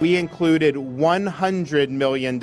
We included $100 million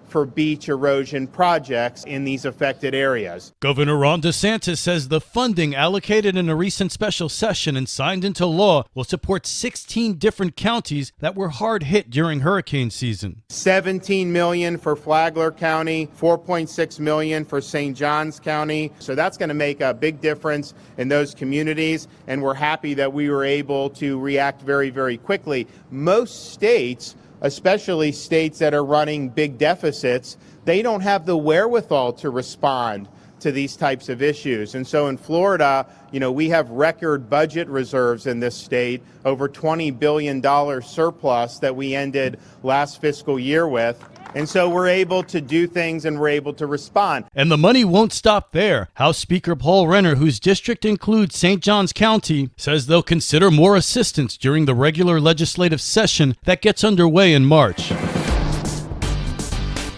for beach erosion projects in these affected areas. Governor Ron DeSantis says the funding allocated in a recent special session and signed into law will support 16 different counties that were hard hit during hurricane season. $17 million for Flagler County, $4.6 million for St. Johns County. So that's going to make a big difference in those communities, and we're happy that we were able to react very, very quickly. Most states, especially states that are running big deficits, they don't have the wherewithal to respond to these types of issues. And so in Florida, we have record budget reserves in this state, over $20 billion surplus that we ended last fiscal year with. And so we're able to do things and we're able to respond. And the money won't stop there. House Speaker Paul Renner, whose district includes St. Johns County, says they'll consider more assistance during the regular legislative session that gets underway in March.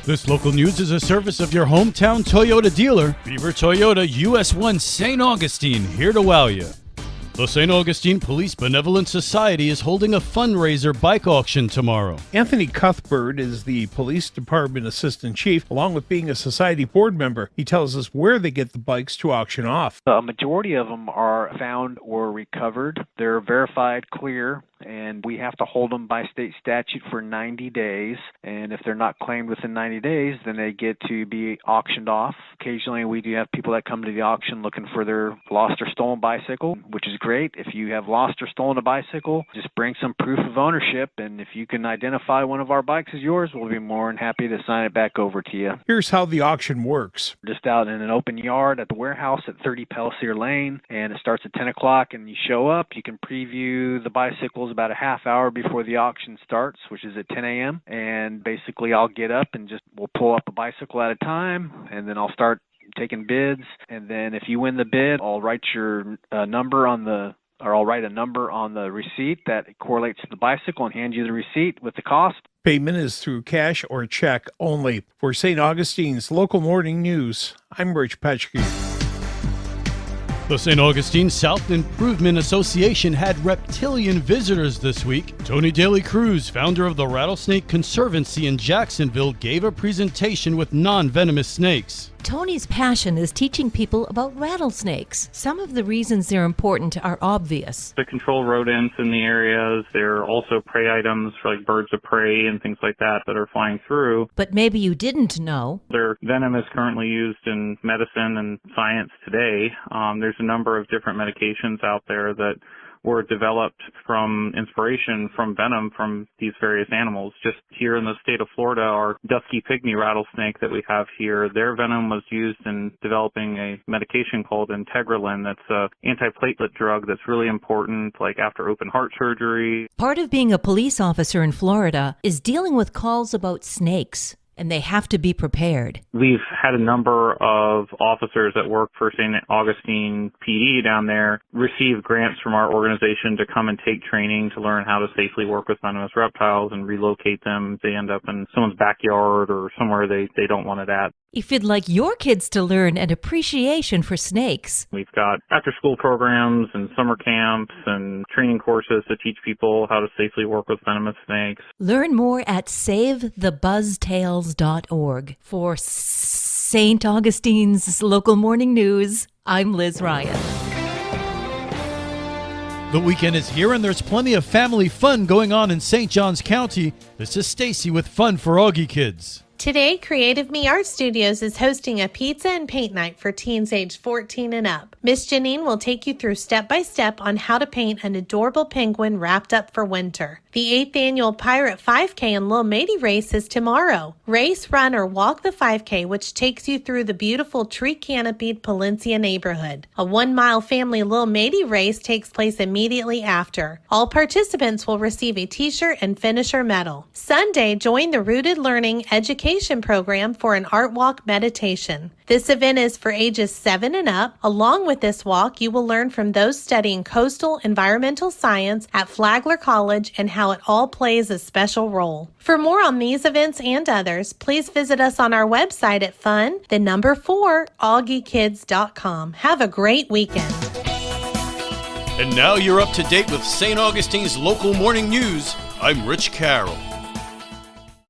This local news is a service of your hometown Toyota dealer, Beaver Toyota US 1 St. Augustine, here to wow you. The St. Augustine Police Benevolent Society is holding a fundraiser bike auction tomorrow. Anthony Cuthbert is the police department assistant chief, along with being a society board member. He tells us where they get the bikes to auction off. A majority of them are found or recovered. They're verified clear, and we have to hold them by state statute for 90 days. And if they're not claimed within 90 days, then they get to be auctioned off. Occasionally, we do have people that come to the auction looking for their lost or stolen bicycle, which is great. If you have lost or stolen a bicycle, just bring some proof of ownership, and if you can identify one of our bikes as yours, we'll be more than happy to sign it back over to you. Here's how the auction works. Just out in an open yard at the warehouse at 30 Pellisier Lane, and it starts at 10 o'clock, and you show up. You can preview the bicycles about a half hour before the auction starts, which is at 10 a.m., and basically I'll get up and we'll pull up a bicycle at a time, and then I'll start taking bids, and then if you win the bid, I'll write your number on the I'll write a number on the receipt that correlates to the bicycle and hand you the receipt with the cost. Payment is through cash or check only. For St. Augustine's Local Morning News, I'm Rich Petchke. The St. Augustine South Improvement Association had reptilian visitors this week. Tony Daly Cruz, founder of the Rattlesnake Conservancy in Jacksonville, gave a presentation with non-venomous snakes. Tony's passion is teaching people about rattlesnakes. Some of the reasons they're important are obvious. They control rodents in the areas. They're also prey items for like birds of prey and things like that are flying through. But maybe you didn't know. Their venom is currently used in medicine and science today. There's a number of different medications out there that were developed from inspiration from venom from these various animals. Just here in the state of Florida, our dusky pygmy rattlesnake that we have here, their venom was used in developing a medication called Integralin. That's an antiplatelet drug that's really important, like after open heart surgery. Part of being a police officer in Florida is dealing with calls about snakes, and they have to be prepared. We've had a number of officers that work for St. Augustine PD down there receive grants from our organization to come and take training to learn how to safely work with venomous reptiles and relocate them if they end up in someone's backyard or somewhere they don't want it at. If you'd like your kids to learn an appreciation for snakes, we've got after-school programs and summer camps and training courses to teach people how to safely work with venomous snakes. Learn more at SaveTheBuzztails.org. For St. Augustine's Local Morning News, I'm Liz Ryan. The weekend is here and there's plenty of family fun going on in St. Johns County. This is Stacy with Fun for Augie Kids. Today, Creative Me Art Studios is hosting a pizza and paint night for teens aged 14 and up. Miss Janine will take you through step-by-step on how to paint an adorable penguin wrapped up for winter. The 8th annual Pirate 5K in Lil Matey race is tomorrow. Race, run, or walk the 5K, which takes you through the beautiful tree-canopied Palencia neighborhood. A 1-mile family Lil Matey race takes place immediately after. All participants will receive a t-shirt and finisher medal. Sunday, join the Rooted Learning Education program for an art walk meditation. This event is for ages 7 and up. Along with this walk, you will learn from those studying coastal environmental science at Flagler College and how it all plays a special role. For more on these events and others, please visit us on our website at fun4augiekids.com. Have a great weekend. And now you're up to date with St. Augustine's local morning news. I'm Rich Carroll.